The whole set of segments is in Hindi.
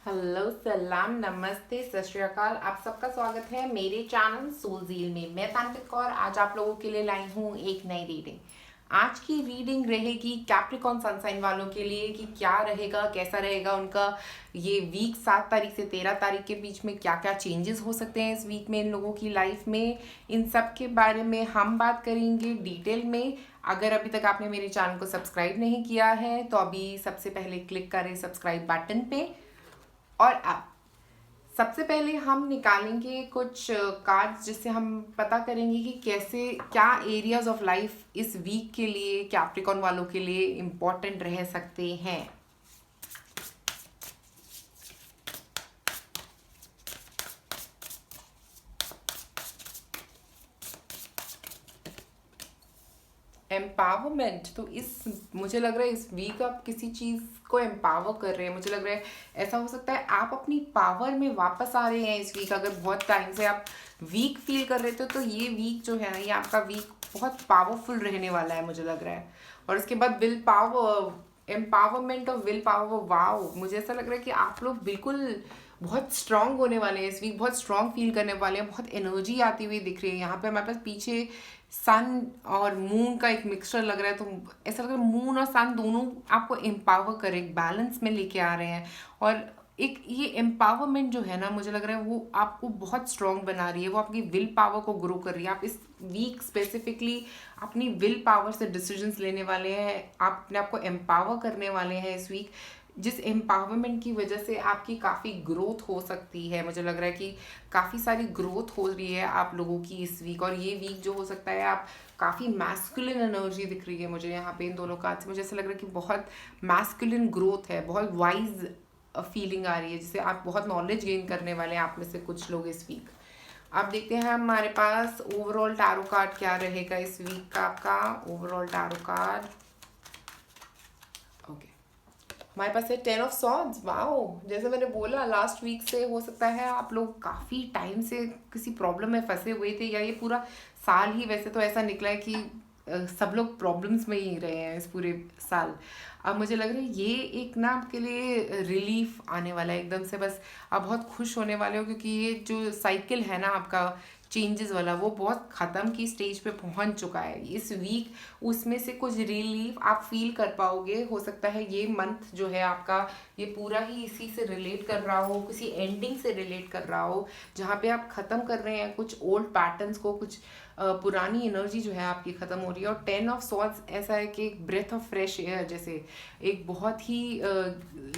हेलो, सलाम, नमस्ते, सत श्री अकाल। आप सबका स्वागत है मेरे चैनल सोलजील में। मैं तांत्रिक कौर आज आप लोगों के लिए लाई हूँ एक नई रीडिंग। आज की रीडिंग रहेगी कैप्रिकॉन सनसाइन वालों के लिए कि क्या रहेगा, कैसा रहेगा उनका ये वीक 7 तारीख से 13 तारीख के बीच में क्या क्या चेंजेस हो सकते हैं इस वीक में इन लोगों की लाइफ में। इन सब के बारे में हम बात करेंगे डिटेल में। अगर अभी तक आपने मेरे चैनल को सब्सक्राइब नहीं किया है तो अभी सबसे पहले क्लिक करें सब्सक्राइब बटन पे। और अब सबसे पहले हम निकालेंगे कुछ कार्ड्स जिससे हम पता करेंगे कि कैसे क्या एरियाज ऑफ लाइफ इस वीक के लिए कैप्रिकॉन वालों के लिए इम्पोर्टेंट रह सकते हैं। एम्पावरमेंट तो इस मुझे लग रहा है इस वीक आप किसी चीज़ को एम्पावर कर रहे हैं। मुझे लग रहा है ऐसा हो सकता है आप अपनी पावर में वापस आ रहे हैं इस वीक। अगर बहुत टाइम से आप वीक फील कर रहे थे तो ये वीक जो है ना ये आपका वीक बहुत पावरफुल रहने वाला है मुझे लग रहा है। और उसके बाद विल पावर, एम्पावरमेंट और विल पावर, वाओ मुझे ऐसा लग रहा है कि आप लोग बिल्कुल बहुत स्ट्रांग होने वाले हैं इस वीक, बहुत स्ट्रांग फील करने वाले हैं। बहुत एनर्जी आती हुई दिख रही है यहाँ पे हमारे पास। पीछे सन और मून का एक मिक्सचर लग रहा है, तो ऐसा लग रहा है मून और सन दोनों आपको एम्पावर कर एक बैलेंस में लेके आ रहे हैं। और एक ये एम्पावरमेंट जो है ना मुझे लग रहा है वो आपको बहुत स्ट्रांग बना रही है, वो आपकी विल पावर को ग्रो कर रही है। आप इस वीक स्पेसिफिकली अपनी विल पावर से डिसीजंस लेने वाले हैं, आप अपने आप को एम्पावर करने वाले हैं इस वीक, जिस एम्पावरमेंट की वजह से आपकी काफ़ी ग्रोथ हो सकती है। मुझे लग रहा है कि काफ़ी सारी ग्रोथ हो रही है आप लोगों की इस वीक। और ये वीक जो हो सकता है आप काफ़ी मैस्कुलिन एनर्जी दिख रही है मुझे यहाँ पे इन दोनों कार्ड से। मुझे ऐसा लग रहा है कि बहुत मैस्कुलिन ग्रोथ है, बहुत वाइज फीलिंग आ रही है, जिससे आप बहुत नॉलेज गेन करने वाले हैं आप में से कुछ लोग इस वीक। अब देखते हैं हमारे पास ओवरऑल टैरो कार्ड क्या रहेगा इस वीक का आपका ओवरऑल टैरो कार्ड। ओके, हमारे पास है 10 ऑफ सॉर्ड्स। वाओ, जैसे मैंने बोला लास्ट वीक से हो सकता है आप लोग काफ़ी टाइम से किसी प्रॉब्लम में फंसे हुए थे, या ये पूरा साल ही वैसे तो ऐसा निकला है कि सब लोग प्रॉब्लम्स में ही रहे हैं इस पूरे साल। अब मुझे लग रहा है ये एक ना आपके लिए रिलीफ आने वाला है एकदम से। बस आप बहुत खुश होने वाले हो क्योंकि ये जो साइकिल है ना आपका चेंजेस वाला वो बहुत ख़त्म की स्टेज पे पहुंच चुका है इस वीक। उसमें से कुछ रिलीफ आप फील कर पाओगे। हो सकता है ये मंथ जो है आपका ये पूरा ही इसी से रिलेट कर रहा हो, किसी एंडिंग से रिलेट कर रहा हो, जहाँ पे आप ख़त्म कर रहे हैं कुछ ओल्ड पैटर्न्स को, कुछ पुरानी एनर्जी जो है आपकी ख़त्म हो रही है। और 10 ऑफ सॉर्ड्स ऐसा है कि एक ब्रेथ ऑफ फ्रेश एयर जैसे, एक बहुत ही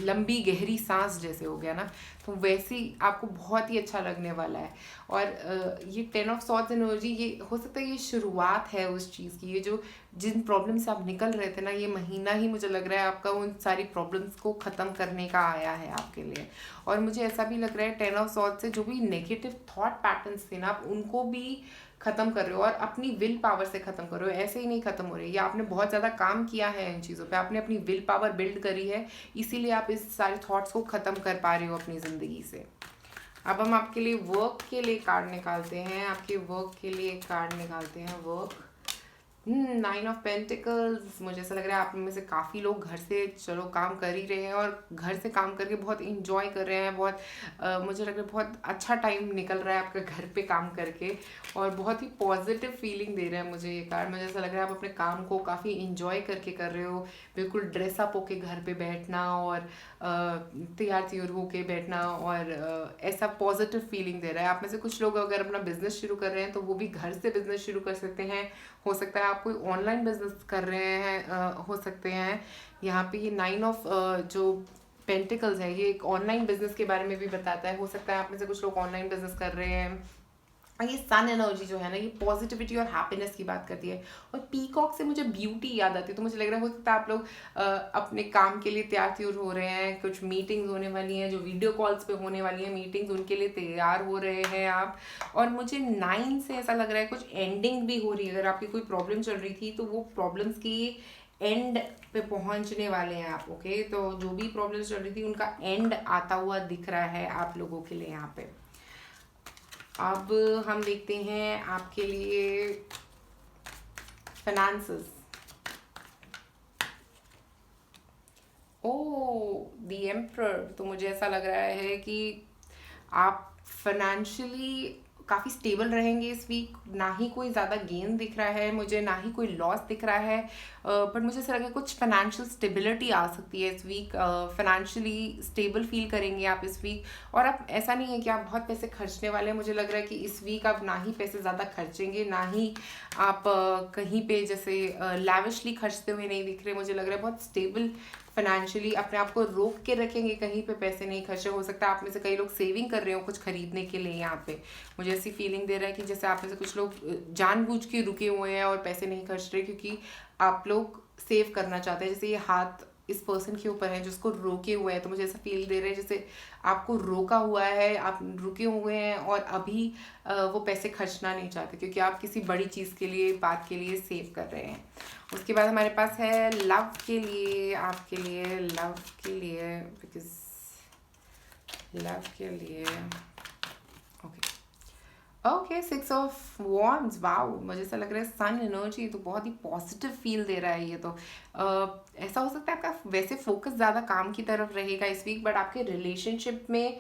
लंबी गहरी सांस जैसे हो गया ना, तो वैसे ही आपको बहुत ही अच्छा लगने वाला है। और ये 10 ऑफ सॉर्ड्स एनर्जी ये हो सकता है ये शुरुआत है उस चीज़ की। ये जो जिन प्रॉब्लम से आप निकल रहे थे ना, ये महीना ही मुझे लग रहा है आपका उन सारी प्रॉब्लम्स को ख़त्म करने का आया है आपके लिए। और मुझे ऐसा भी लग रहा है 10 ऑफ सॉर्ड्स से जो भी नेगेटिव थॉट पैटर्न्स थे ना आप उनको भी ख़त्म कर रहे हो और अपनी विल पावर से ख़त्म कर रहे हो। ऐसे ही नहीं ख़त्म हो रहे, या आपने बहुत ज़्यादा काम किया है इन चीज़ों पे, आपने अपनी विल पावर बिल्ड करी है, इसीलिए आप इस सारे थॉट्स को ख़त्म कर पा रहे हो अपनी ज़िंदगी से। अब हम आपके लिए वर्क के लिए कार्ड निकालते हैं, आपके वर्क के लिए कार्ड निकालते हैं। Work 9 of pentacles. मुझे ऐसा लग रहा है आप में से काफ़ी लोग घर से चलो काम कर ही रहे हैं और घर से काम करके बहुत इंजॉय कर रहे हैं। बहुत मुझे लग रहा है बहुत अच्छा टाइम निकल रहा है आपका घर पे काम करके, और बहुत ही पॉजिटिव फीलिंग दे रहा है मुझे ये कार्ड। मुझे ऐसा लग रहा है आप अपने काम को काफ़ी इंजॉय करके कर रहे हो, बिल्कुल ड्रेसअप होके घर पे बैठना और तैयार त्योर होके बैठना, और ऐसा पॉजिटिव फीलिंग दे रहा है। आप में से कुछ लोग अगर अपना बिजनेस शुरू कर रहे हैं तो वो भी घर से बिजनेस शुरू कर सकते हैं। हो सकता है आप कोई ऑनलाइन बिजनेस कर रहे हैं, हो सकते हैं। यहाँ पे ये 9 ऑफ जो पेंटिकल्स है ये एक ऑनलाइन बिजनेस के बारे में भी बताता है। हो सकता है आप में से कुछ लोग ऑनलाइन बिजनेस कर रहे हैं। और ये सन एनर्जी जो है ना ये पॉजिटिविटी और हैप्पीनेस की बात करती है। और पीकॉक से मुझे ब्यूटी याद आती है, तो मुझे लग रहा है हो सकता है आप लोग अपने काम के लिए तैयार त्योर हो रहे हैं, कुछ मीटिंग्स होने वाली हैं जो वीडियो कॉल्स पे होने वाली हैं मीटिंग्स, उनके लिए तैयार हो रहे हैं आप। और मुझे 9 से ऐसा लग रहा है कुछ एंडिंग भी हो रही है। अगर आपकी कोई प्रॉब्लम चल रही थी तो वो प्रॉब्लम्स की एंड पे पहुंचने वाले हैं आप। ओके, तो जो भी प्रॉब्लम्स चल रही थी उनका एंड आता हुआ दिख रहा है आप लोगों के लिए यहाँ पे। अब हम देखते हैं आपके लिए फाइनेंसेस। ओ द एम्परर, तो मुझे ऐसा लग रहा है कि आप फाइनेंशियली काफ़ी स्टेबल रहेंगे इस वीक। ना ही कोई ज़्यादा गेन दिख रहा है मुझे, ना ही कोई लॉस दिख रहा है। बट मुझे ऐसा लगा कुछ फाइनेंशियल स्टेबिलिटी आ सकती है इस वीक। फाइनेंशियली स्टेबल फील करेंगे आप इस वीक। और आप, ऐसा नहीं है कि आप बहुत पैसे खर्चने वाले हैं। मुझे लग रहा है कि इस वीक आप ना ही पैसे ज़्यादा खर्चेंगे, ना ही आप कहीं पे जैसे लैविशली खर्चते हुए नहीं दिख रहे। मुझे लग रहा है बहुत स्टेबल फाइनेंशियली अपने आप को रोक के रखेंगे, कहीं पे पैसे नहीं खर्चे। हो सकता है आप में से कई लोग सेविंग कर रहे हो कुछ खरीदने के लिए यहाँ पे। मुझे ऐसी फीलिंग दे रहा है कि जैसे आप में से कुछ लोग जानबूझ के रुके हुए हैं और पैसे नहीं खर्च रहे, क्योंकि आप लोग सेव करना चाहते हैं। जैसे ये हाथ इस पर्सन के ऊपर है जिसको रोके हुए हैं, तो मुझे ऐसा फील दे रहा है जैसे आपको रोका हुआ है, आप रुके हुए हैं और अभी वो पैसे खर्चना नहीं चाहते, क्योंकि आप किसी बड़ी चीज़ के लिए, बात के लिए सेव कर रहे हैं। उसके बाद हमारे पास है लव के लिए, आपके लिए, लव के लिए, बिकॉज लव के लिए, okay okay, 6 of wands, wow. मुझे ऐसा लग रहा है सन एनर्जी तो बहुत ही पॉजिटिव फील दे रहा है ये तो। ऐसा हो सकता है आपका वैसे फोकस ज़्यादा काम की तरफ रहेगा इस वीक, बट आपके रिलेशनशिप में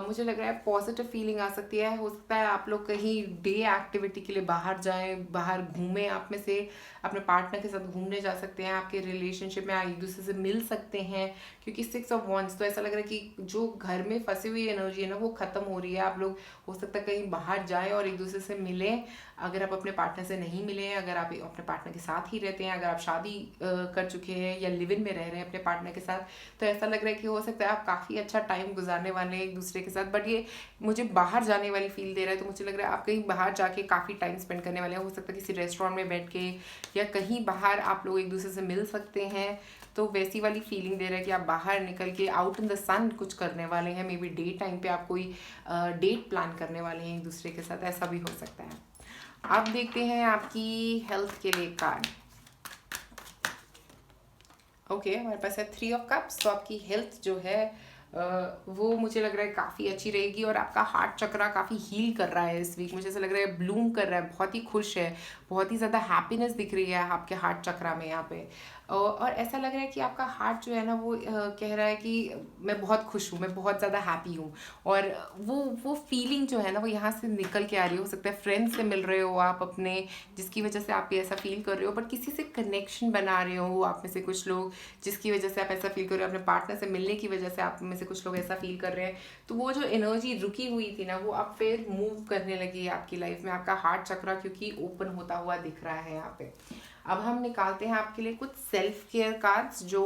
मुझे लग रहा है पॉजिटिव फीलिंग आ सकती है। हो सकता है आप लोग कहीं डे एक्टिविटी के लिए बाहर जाएं, बाहर घूमें। आप में से अपने पार्टनर के साथ घूमने जा सकते हैं, आपके रिलेशनशिप में एक दूसरे से मिल सकते हैं, क्योंकि 6 ऑफ वॉन्ड्स तो ऐसा लग रहा है कि जो घर में फंसी हुई एनर्जी है ना वो ख़त्म हो रही है। आप लोग हो सकता है कहीं बाहर जाएं और एक दूसरे से मिलें। अगर आप अपने पार्टनर से नहीं मिले हैं, अगर आप अपने पार्टनर के साथ ही रहते हैं, अगर आप शादी कर चुके हैं या लिव इन में रह रहे हैं अपने पार्टनर के साथ, तो ऐसा लग रहा है कि हो सकता है आप काफ़ी अच्छा टाइम गुजारने वाले हैं एक दूसरे के साथ। बट ये मुझे बाहर जाने वाली फील दे रहा है, तो मुझे लग रहा है आप कहीं बाहर जाके काफ़ी टाइम स्पेंड करने वाले हैं। हो सकता है किसी रेस्टोरेंट में बैठ के या कहीं बाहर आप लोग एक दूसरे से मिल सकते हैं। तो वैसी वाली फीलिंग दे रहा है कि आप बाहर निकल के आउट इन द सन कुछ करने वाले हैं। मे बी डे टाइम पे आप कोई डेट प्लान करने वाले हैं एक दूसरे के साथ, ऐसा भी हो सकता है। अब देखते हैं आपकी हेल्थ के लिए कार्ड। ओके हमारे पास है 3 ऑफ कप्स। तो आपकी हेल्थ जो है वो मुझे लग रहा है काफ़ी अच्छी रहेगी, और आपका हार्ट चक्रा काफ़ी हील कर रहा है इस वीक। मुझे ऐसा लग रहा है ब्लूम कर रहा है, बहुत ही खुश है, बहुत ही ज़्यादा हैप्पीनेस दिख रही है आपके हार्ट चक्रा में यहाँ पे। और ऐसा लग रहा है कि आपका हार्ट जो है ना वो कह रहा है कि मैं बहुत खुश हूँ, मैं बहुत ज़्यादा हैप्पी हूँ। और वो फीलिंग जो है ना वो यहाँ से निकल के आ रही है। हो सकता है फ्रेंड्स से मिल रहे हो आप अपने, जिसकी वजह से आप ये ऐसा फील कर रहे हो, बट किसी से कनेक्शन बना रहे हो आप में से कुछ लोग, जिसकी वजह से आप ऐसा फील कर रहे हो। अपने पार्टनर से मिलने की वजह से आप में से कुछ लोग ऐसा फील कर रहे हैं। तो वो जो एनर्जी रुकी हुई थी ना वो अब फिर मूव करने लगी है आपकी लाइफ में। आपका हार्ट चक्रा क्योंकि ओपन होता हुआ दिख रहा है यहाँ पे। अब हम निकालते हैं आपके लिए कुछ सेल्फ केयर कार्ड्स, जो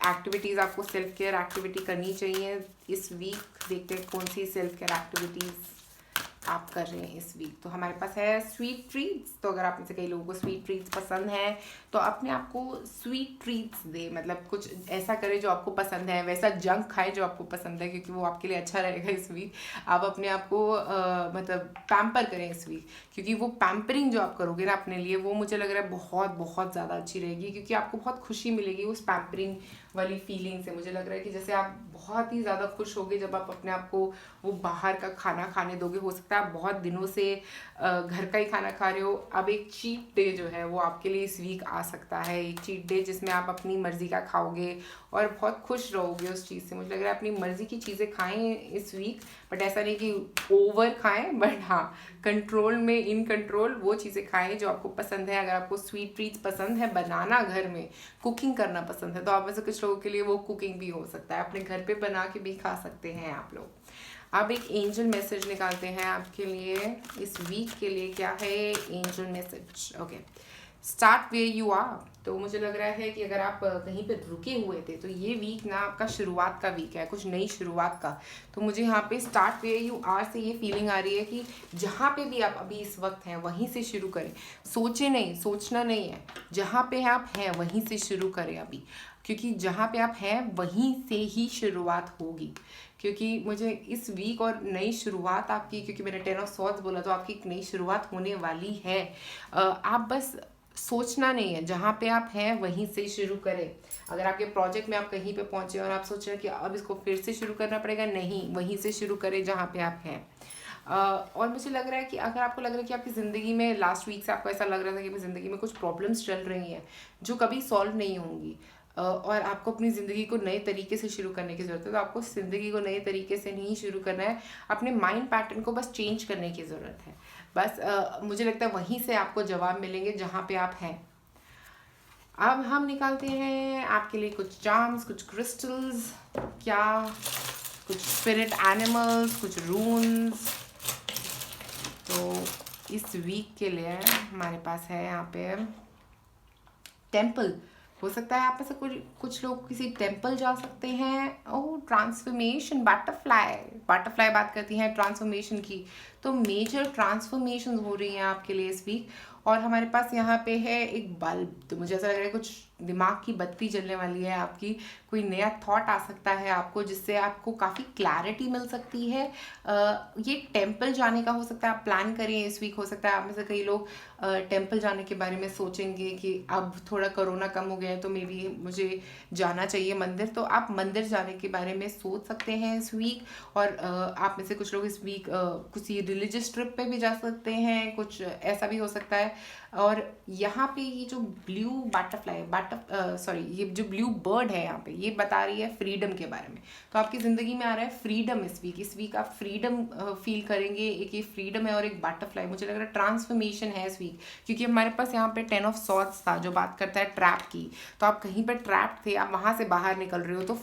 एक्टिविटीज़ आपको सेल्फ केयर एक्टिविटी करनी चाहिए इस वीक। देखते हैं कौन सी सेल्फ केयर एक्टिविटीज़ आप कर रहे हैं इस वीक। तो हमारे पास है स्वीट ट्रीट्स। तो अगर आप में से कई लोगों को स्वीट ट्रीट्स पसंद है तो अपने आप को स्वीट ट्रीट्स दे, मतलब कुछ ऐसा करें जो आपको पसंद है, वैसा जंक खाए जो आपको पसंद है, क्योंकि वो आपके लिए अच्छा रहेगा इस वीक। आप अपने आप को मतलब पैम्पर करें इस वीक, क्योंकि वो पैम्परिंग जो आप करोगे ना अपने लिए, वो मुझे लग रहा है बहुत बहुत ज़्यादा अच्छी रहेगी, क्योंकि आपको बहुत खुशी मिलेगी उस पैम्परिंग वाली फीलिंग से। मुझे लग रहा है कि जैसे आप बहुत ही ज़्यादा खुश होगे जब आप अपने आप को वो बाहर का खाना खाने दोगे। हो सकता है आप बहुत दिनों से घर का ही खाना खा रहे हो, अब एक चीट डे जो है वो आपके लिए इस वीक आ सकता है। एक चीट डे जिसमें आप अपनी मर्ज़ी का खाओगे और बहुत खुश रहोगे उस चीज़ से। मुझे लग रहा है अपनी मर्ज़ी की चीज़ें खाएं इस वीक, बट ऐसा नहीं कि ओवर खाएं, बट हाँ कंट्रोल में, इन कंट्रोल वो चीज़ें खाएं जो आपको पसंद है। अगर आपको स्वीट ट्रीट्स पसंद है, बनाना घर में, कुकिंग करना पसंद है, तो आप में से कुछ लोगों के लिए वो कुकिंग भी हो सकता है, अपने घर पे बना के भी खा सकते हैं आप लोग। अब एक एंजल मैसेज निकालते हैं आपके लिए इस वीक के लिए। क्या है angel message? Okay, start where you are. तो मुझे लग रहा है कि अगर आप कहीं पे रुके हुए थे तो ये वीक ना आपका शुरुआत का वीक है, कुछ नई शुरुआत का। तो मुझे यहाँ पे स्टार्ट वेयर यू आर से ये फीलिंग आ रही है कि जहाँ पे भी आप अभी इस वक्त हैं वहीं से शुरू करें। सोचे नहीं, सोचना नहीं है, जहाँ पे आप हैं वहीं से शुरू करें अभी, क्योंकि जहाँ पे आप हैं वहीं से ही शुरुआत होगी। क्योंकि मुझे इस वीक और नई शुरुआत आपकी, क्योंकि मैंने 10 ऑफ सॉर्ड्स बोला, तो आपकी एक नई शुरुआत होने वाली है। आप बस सोचना नहीं है, जहाँ पे आप हैं वहीं से शुरू करें। अगर आपके प्रोजेक्ट में आप कहीं पे पहुंचे और आप सोच रहे हैं कि अब इसको फिर से शुरू करना पड़ेगा, नहीं, वहीं से शुरू करें जहाँ पे आप हैं। और मुझे लग रहा है कि अगर आपको लग रहा है कि आपकी ज़िंदगी में लास्ट वीक से आपको ऐसा लग रहा था कि ज़िंदगी में कुछ प्रॉब्लम्स चल रही हैं जो कभी सॉल्व नहीं होंगी, और आपको अपनी ज़िंदगी को नए तरीके से शुरू करने की ज़रूरत है। तो आपको ज़िंदगी को नए तरीके से नहीं शुरू करना है, अपने माइंड पैटर्न को बस चेंज करने की ज़रूरत है। बस मुझे लगता है वहीं से आपको जवाब मिलेंगे जहाँ पे आप हैं। अब हम निकालते हैं आपके लिए कुछ चार्म्स, कुछ क्रिस्टल्स, क्या कुछ स्पिरिट एनिमल्स, कुछ रून्स। तो इस वीक के लिए हमारे पास है यहाँ पे टेम्पल। हो सकता है आप में से कुछ लोग किसी टेम्पल जा सकते हैं। ओह, ट्रांसफॉर्मेशन, बटरफ्लाई। बटरफ्लाई बात करती हैं ट्रांसफॉर्मेशन की। तो मेजर ट्रांसफॉर्मेशन हो रही हैं आपके लिए इस वीक। और हमारे पास यहाँ पे है एक बल्ब। तो मुझे ऐसा लग रहा है कुछ दिमाग की बत्ती जलने वाली है आपकी। कोई नया थॉट आ सकता है आपको, जिससे आपको काफ़ी क्लैरिटी मिल सकती है। ये टेम्पल जाने का हो सकता है, आप प्लान करें इस वीक। हो सकता है आप में से कई लोग टेम्पल जाने के बारे में सोचेंगे कि अब थोड़ा कोरोना कम हो गया है तो मे बी मुझे जाना चाहिए मंदिर। तो आप मंदिर जाने के बारे में सोच सकते हैं इस वीक। और आप में से कुछ लोग इस वीक किसी रिलीजियस ट्रिप पे भी जा सकते हैं, कुछ ऐसा भी हो सकता है। और यहाँ पे ये जो ब्लू बटरफ्लाई सॉरी ये जो ब्लू बर्ड है यहाँ पे, ये बता रही है फ्रीडम के बारे में। तो आपकी ज़िंदगी में आ रहा है फ्रीडम इस वीक आप फ्रीडम फील करेंगे। एक ये फ्रीडम है और एक बटरफ्लाई, मुझे लग रहा है ट्रांसफॉर्मेशन है इस वीक। क्योंकि हमारे पास यहाँ पे 10 ऑफ सॉर्ड्स था जो बात करता है ट्रैप की। तो आप कहीं पर ट्रैप थे, आप वहाँ से बाहर निकल रहे हो, तो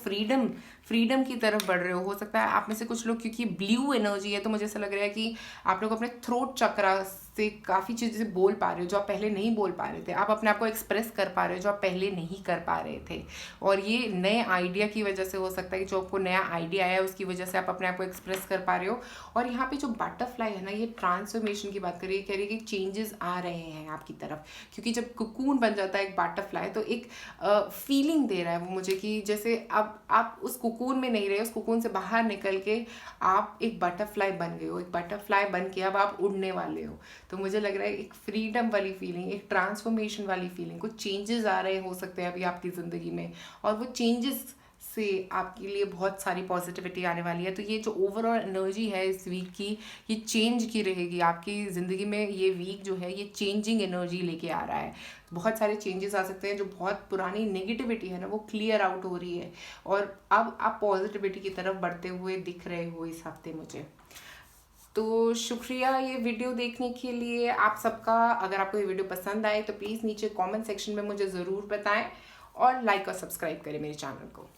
फ्रीडम की तरफ बढ़ रहे हो सकता है आप में से कुछ लोग, क्योंकि ब्लू एनर्जी है तो मुझे ऐसा लग रहा है कि आप लोग अपने थ्रोट चक्रा से काफ़ी चीज़ें बोल पा रहे हो जो आप पहले नहीं बोल पा रहे थे। आप अपने आप को एक्सप्रेस कर पा रहे हो जो आप पहले नहीं कर पा रहे थे। और ये नए आइडिया की वजह से हो सकता है कि जो आपको नया आइडिया आया है उसकी वजह से आप अपने आप को एक्सप्रेस कर पा रहे हो। और यहाँ पे जो बटरफ्लाई है ना, ये ट्रांसफॉर्मेशन की बात करिए, कह रही है कि चेंजेस आ रहे हैं आपकी तरफ। क्योंकि जब कुकून बन जाता है एक बटरफ्लाई तो एक फीलिंग दे रहा है वो मुझे कि जैसे अब आप उस कुकून में नहीं रहे, उस कुकून से बाहर निकल के आप एक बटरफ्लाई बन गए हो। एक बटरफ्लाई बन के अब आप उड़ने वाले हो। तो मुझे लग रहा है एक फ्रीडम वाली फीलिंग, एक ट्रांसफॉर्मेशन वाली फीलिंग, कुछ चेंजेस आ रहे हो सकते हैं अभी आपकी ज़िंदगी में। और वो चेंजेस से आपके लिए बहुत सारी पॉजिटिविटी आने वाली है। तो ये जो ओवरऑल एनर्जी है इस वीक की, ये चेंज की रहेगी आपकी ज़िंदगी में। ये वीक जो है ये चेंजिंग एनर्जी लेके आ रहा है। बहुत सारे चेंजेस आ सकते हैं, जो बहुत पुरानी नेगेटिविटी है ना वो क्लियर आउट हो रही है। और अब आप पॉजिटिविटी की तरफ बढ़ते हुए दिख रहे हो इस हफ्ते मुझे। तो शुक्रिया ये वीडियो देखने के लिए आप सबका। अगर आपको ये वीडियो पसंद आए तो प्लीज़ नीचे कमेंट सेक्शन में मुझे ज़रूर बताएं और लाइक और सब्सक्राइब करें मेरे चैनल को।